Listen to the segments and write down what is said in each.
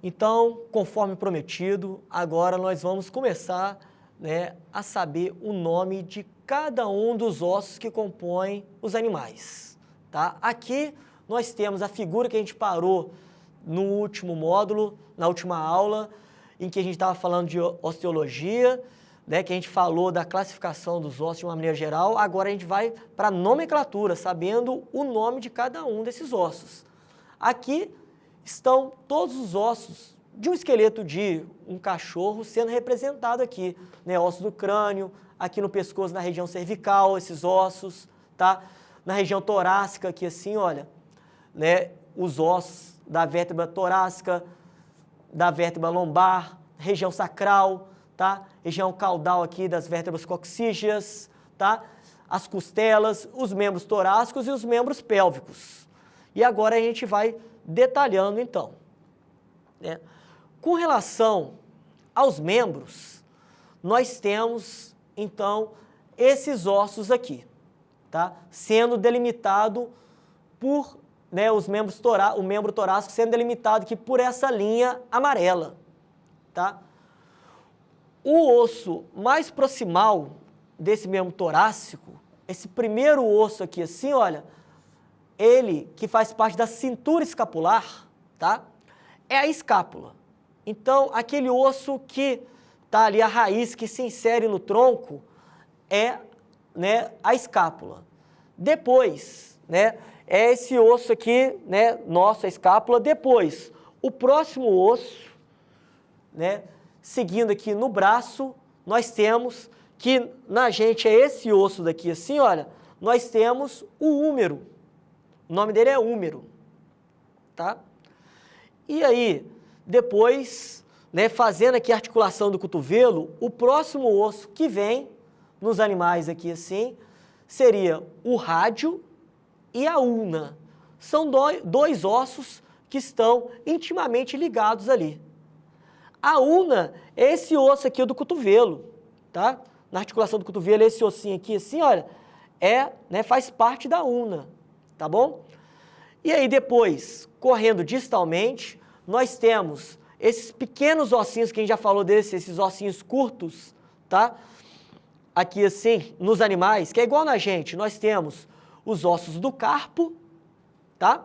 Então, conforme prometido, agora nós vamos começar, né, a saber o nome de cada um dos ossos que compõem os animais. Tá? Aqui nós temos a figura que a gente parou no último módulo, na última aula, em que a gente estava falando de osteologia, né, que a gente falou da classificação dos ossos de uma maneira geral. Agora a gente vai para a nomenclatura, sabendo o nome de cada um desses ossos. Aqui estão todos os ossos de um esqueleto de um cachorro sendo representado aqui, né? Ossos do crânio, aqui no pescoço, na região cervical, esses ossos, tá? Na região torácica aqui assim, olha, né? Os ossos da vértebra torácica, da vértebra lombar, região sacral, tá? Região caudal aqui das vértebras coxígeas, tá? As costelas, os membros torácicos e os membros pélvicos. E agora a gente vai detalhando então, né? Com relação aos membros, nós temos então esses ossos aqui, tá? Sendo delimitado por, né, o membro torácico sendo delimitado aqui por essa linha amarela, tá? O osso mais proximal desse membro torácico, esse primeiro osso aqui assim, olha, ele que faz parte da cintura escapular, tá? É a escápula. Então, aquele osso que está ali, a raiz que se insere no tronco, é, né, a escápula. Depois, né, é esse osso aqui, né, nossa escápula. Depois, o próximo osso, né, seguindo aqui no braço, nós temos que na gente é esse osso daqui assim, olha, nós temos o húmero. O nome dele é húmero, tá? E aí, depois, né, fazendo aqui a articulação do cotovelo, o próximo osso que vem nos animais aqui assim, seria o rádio e a ulna. São dois ossos que estão intimamente ligados ali. A ulna é esse osso aqui do cotovelo, tá? Na articulação do cotovelo, esse ossinho aqui assim, olha, né, faz parte da ulna. Tá bom? E aí depois, correndo distalmente, nós temos esses pequenos ossinhos que a gente já falou esses ossinhos curtos, tá? Aqui assim, nos animais, que é igual na gente, nós temos os ossos do carpo, tá?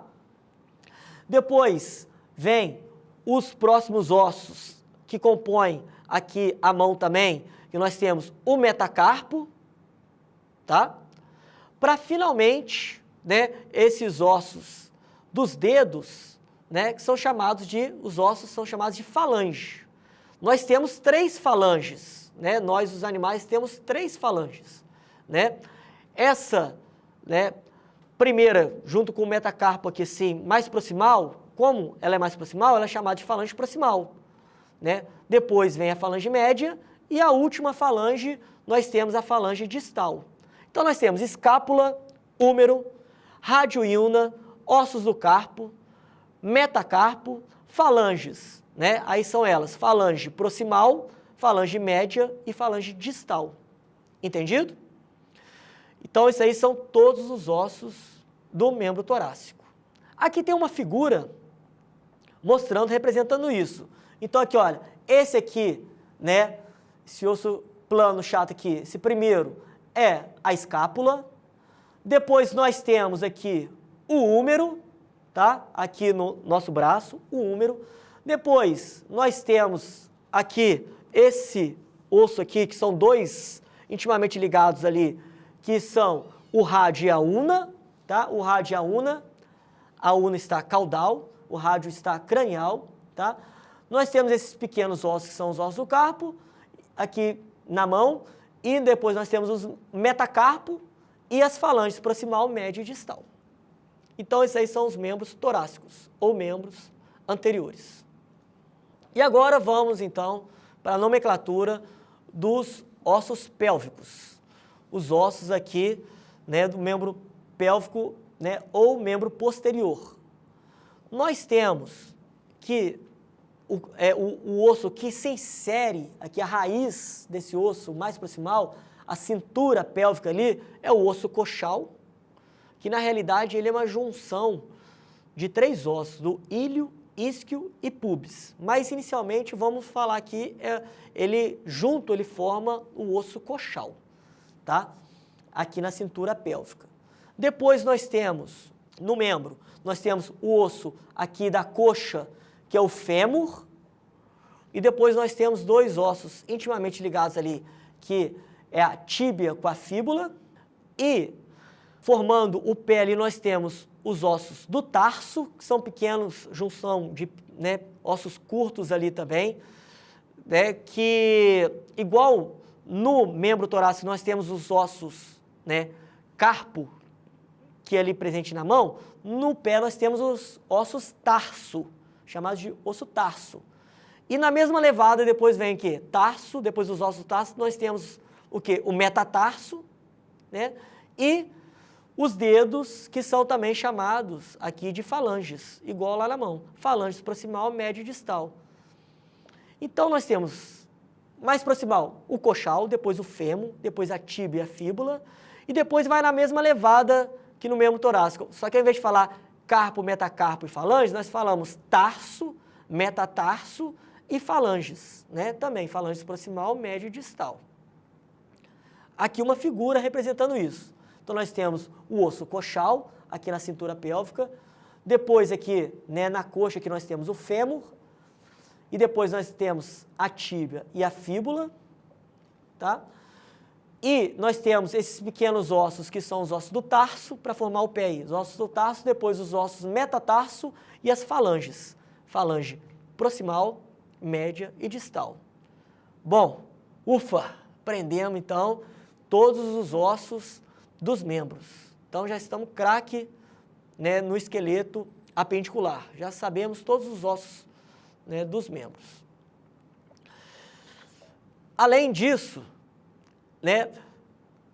Depois vem os próximos ossos que compõem aqui a mão também, que nós temos o metacarpo, tá? Para finalmente, né, esses ossos dos dedos, né, que são chamados os ossos são chamados de falange. Nós temos 3 falanges, né, nós os animais temos 3 falanges, né? Essa, né, primeira, junto com o metacarpo aqui assim, mais proximal, como ela é mais proximal, ela é chamada de falange proximal, né? Depois vem a falange média e a última falange, nós temos a falange distal. Então nós temos escápula, húmero, rádio e ulna, ossos do carpo, metacarpo, falanges, né? Aí são elas, falange proximal, falange média e falange distal. Entendido? Então, isso aí são todos os ossos do membro torácico. Aqui tem uma figura mostrando, representando isso. Então, aqui, olha, esse aqui, né? Esse osso plano chato aqui, esse primeiro é a escápula. Depois nós temos aqui o húmero, tá? Aqui no nosso braço, o húmero. Depois nós temos aqui esse osso aqui, que são 2 intimamente ligados ali, que são o rádio e a ulna, tá? O rádio e a ulna está caudal, o rádio está cranial, tá? Nós temos esses pequenos ossos que são os ossos do carpo, aqui na mão, e depois nós temos os metacarpo e as falanges proximal, média e distal. Então, esses aí são os membros torácicos, ou membros anteriores. E agora vamos, então, para a nomenclatura dos ossos pélvicos. Os ossos aqui, né, do membro pélvico, né, ou membro posterior. Nós temos que o osso que se insere, aqui a raiz desse osso mais proximal, a cintura pélvica ali, é o osso coxal, que na realidade ele é uma junção de 3 ossos, do ilho, isquio e pubis. Mas inicialmente vamos falar aqui, ele forma o osso coxal, tá? Aqui na cintura pélvica. Depois nós temos, no membro, nós temos o osso aqui da coxa, que é o fêmur, e depois nós temos dois ossos intimamente ligados ali, que é a tíbia com a fíbula, e formando o pé ali nós temos os ossos do tarso, que são pequenos, junção de ossos curtos ali também, né, que igual no membro torácico nós temos os ossos, carpo, que é ali presente na mão, no pé nós temos os ossos tarso, chamados de osso tarso. E na mesma levada depois vem o quê? Tarso, depois dos ossos tarso, nós temos o quê? O metatarso, né? E os dedos, que são também chamados aqui de falanges, igual lá na mão. Falanges proximal, médio e distal. Então nós temos mais proximal o coxal, depois o fêmur, depois a tíbia e a fíbula, e depois vai na mesma levada que no membro torácico. Só que ao invés de falar carpo, metacarpo e falange, nós falamos tarso, metatarso e falanges, né? Também falanges proximal, médio e distal. Aqui uma figura representando isso. Então nós temos o osso coxal, aqui na cintura pélvica, depois aqui, na coxa que nós temos o fêmur, e depois nós temos a tíbia e a fíbula, tá? E nós temos esses pequenos ossos que são os ossos do tarso para formar o pé aí. Os ossos do tarso, depois os ossos metatarso e as falanges. Falange proximal, média e distal. Bom, ufa, aprendemos então todos os ossos dos membros. Então já estamos craque, no esqueleto apendicular. Já sabemos todos os ossos, dos membros. Além disso,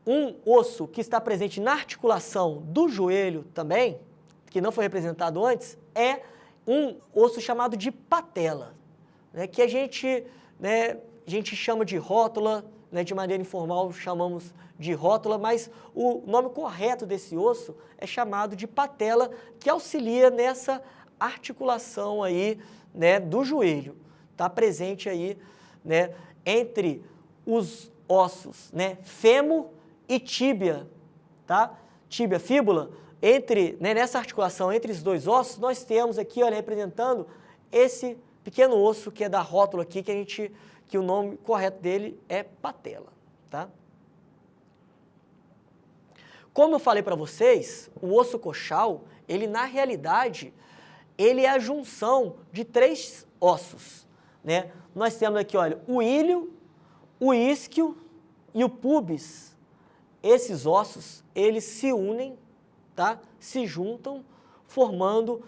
um osso que está presente na articulação do joelho também, que não foi representado antes, é um osso chamado de patela, que a gente chama de rótula, de maneira informal chamamos de rótula, mas o nome correto desse osso é chamado de patela, que auxilia nessa articulação aí, do joelho. Está presente aí, entre os ossos, fêmur e tíbia, tá? Tíbia, fíbula, nessa articulação entre os dois ossos, nós temos aqui, olha, representando esse pequeno osso que é da rótula aqui, que o nome correto dele é patela, tá? Como eu falei para vocês, o osso coxal, ele na realidade, ele é a junção de três ossos, Nós temos aqui, olha, o ilho, o isquio e o pubis. Esses ossos, eles se unem, tá? Se juntam, formando,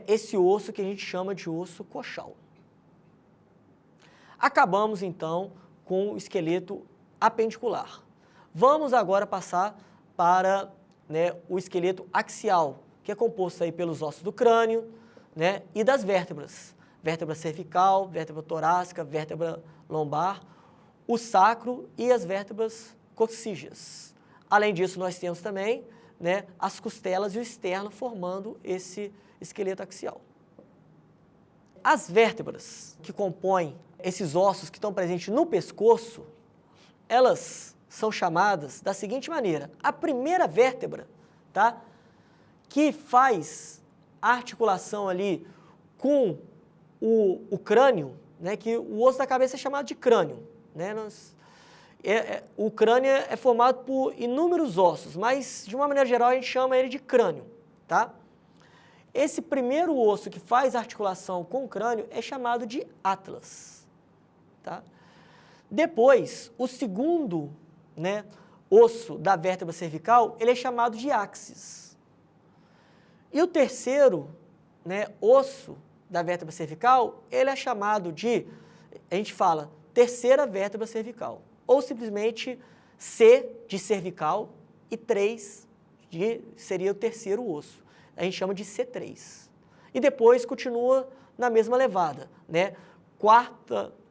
esse osso que a gente chama de osso coxal. Acabamos, então, com o esqueleto apendicular. Vamos agora passar para o esqueleto axial, que é composto aí pelos ossos do crânio, e das vértebras. Vértebra cervical, vértebra torácica, vértebra lombar, o sacro e as vértebras coxígeas. Além disso, nós temos também as costelas e o externo formando esse esqueleto axial. As vértebras que compõem esses ossos que estão presentes no pescoço, elas são chamadas da seguinte maneira. A primeira vértebra, tá, que faz a articulação ali com o crânio, que o osso da cabeça é chamado de crânio. O crânio é formado por inúmeros ossos, mas de uma maneira geral a gente chama ele de crânio, tá? Esse primeiro osso que faz a articulação com o crânio é chamado de atlas, tá? Depois, o segundo, osso da vértebra cervical, ele é chamado de áxis. E o terceiro, osso da vértebra cervical, ele é chamado de, a gente fala, terceira vértebra cervical, ou simplesmente C de cervical e 3 seria o terceiro osso. A gente chama de C3. E depois continua na mesma levada,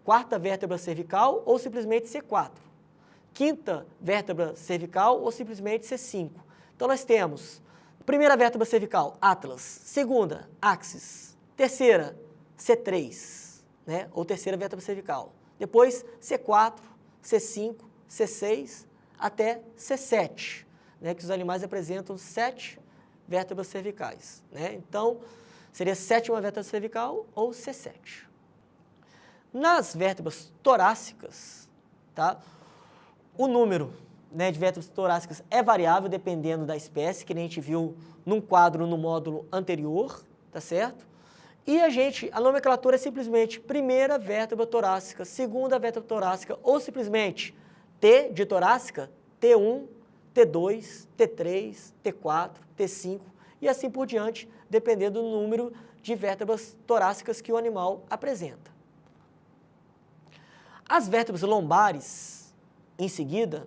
Quarta vértebra cervical ou simplesmente C4. Quinta vértebra cervical ou simplesmente C5. Então nós temos primeira vértebra cervical, atlas, segunda, axis, Terceira, C3, né? Ou terceira vértebra cervical. Depois, C4, C5, C6, até C7, né? Que os animais apresentam 7 vértebras cervicais, né? Então, seria sétima vértebra cervical ou C7. Nas vértebras torácicas, tá? O número, né, de vértebras torácicas é variável dependendo da espécie, que a gente viu num quadro no módulo anterior, tá certo? E a nomenclatura é simplesmente primeira vértebra torácica, segunda vértebra torácica, ou simplesmente T de torácica, T1, T2, T3, T4, T5 e assim por diante, dependendo do número de vértebras torácicas que o animal apresenta. As vértebras lombares, em seguida,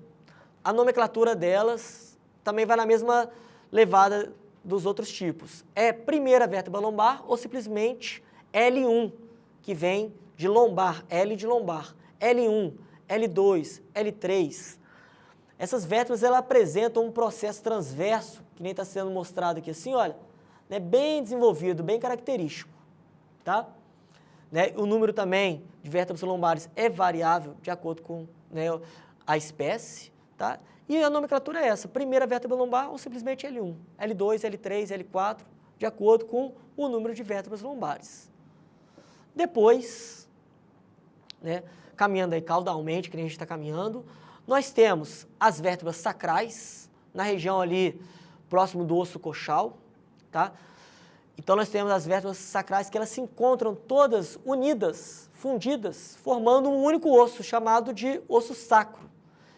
a nomenclatura delas também vai na mesma levada dos outros tipos. É primeira vértebra lombar ou simplesmente L1, que vem de lombar, L de lombar. L1, L2, L3. Essas vértebras elas apresentam um processo transverso, que nem está sendo mostrado aqui assim, olha, né, bem desenvolvido, bem característico, tá? Né, o número também de vértebras lombares é variável de acordo com, né, a espécie, tá? E a nomenclatura é essa, primeira vértebra lombar ou simplesmente L1, L2, L3, L4, de acordo com o número de vértebras lombares. Depois, né, caminhando aí caudalmente, que nem a gente está caminhando, nós temos as vértebras sacrais, na região ali próximo do osso coxal, tá? Então nós temos as vértebras sacrais que elas se encontram todas unidas, fundidas, formando um único osso chamado de osso sacro,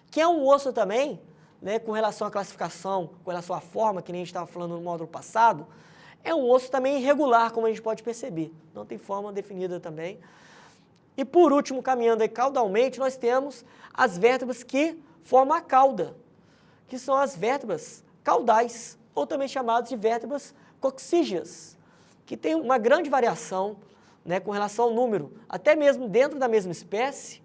que é um osso também, né, com relação à classificação, com relação à forma, que nem a gente estava falando no módulo passado, é um osso também irregular, como a gente pode perceber, não tem forma definida também. E por último, caminhando aí caudalmente, nós temos as vértebras que formam a cauda, que são as vértebras caudais, ou também chamadas de vértebras coxígeas, que tem uma grande variação, né, com relação ao número, até mesmo dentro da mesma espécie,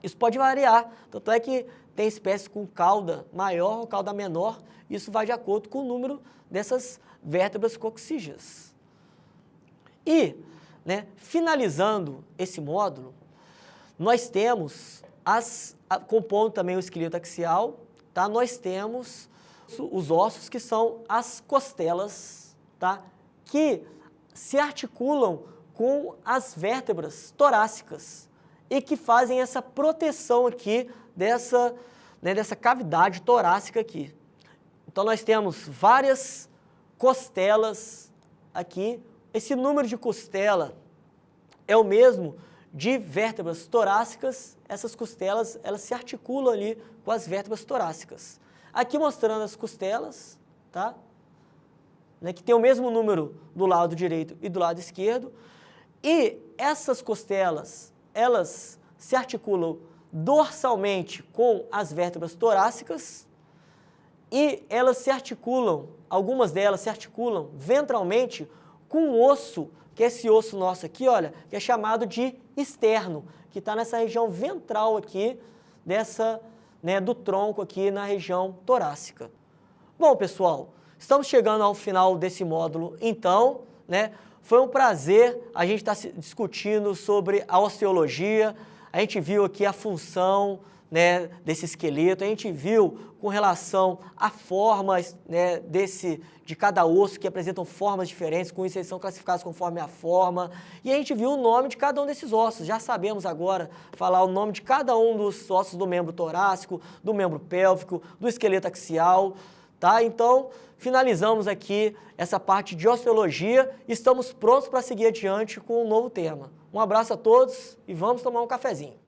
isso pode variar, tanto é que tem espécies com cauda maior ou cauda menor, isso vai de acordo com o número dessas vértebras coxígeas. E, né, finalizando esse módulo, nós temos, compondo também o esqueleto axial, tá? Nós temos os ossos que são as costelas, tá? Que se articulam com as vértebras torácicas e que fazem essa proteção aqui dessa, né, dessa cavidade torácica aqui. Então nós temos várias costelas aqui. Esse número de costela é o mesmo de vértebras torácicas. Essas costelas, elas se articulam ali com as vértebras torácicas. Aqui mostrando as costelas, tá? Né, que tem o mesmo número do lado direito e do lado esquerdo. E essas costelas, elas se articulam dorsalmente com as vértebras torácicas e elas se articulam, algumas delas se articulam ventralmente com o osso, que é esse osso nosso aqui, olha, que é chamado de externo, que está nessa região ventral aqui, dessa, né, do tronco aqui na região torácica. Bom, pessoal, estamos chegando ao final desse módulo, então, né, foi um prazer a gente estar discutindo sobre a osteologia, a gente viu aqui a função, né, desse esqueleto, a gente viu com relação a formas, né, de cada osso, que apresentam formas diferentes, com isso eles são classificados conforme a forma, e a gente viu o nome de cada um desses ossos. Já sabemos agora falar o nome de cada um dos ossos do membro torácico, do membro pélvico, do esqueleto axial, tá? Então, finalizamos aqui essa parte de osteologia e estamos prontos para seguir adiante com um novo tema. Um abraço a todos e vamos tomar um cafezinho.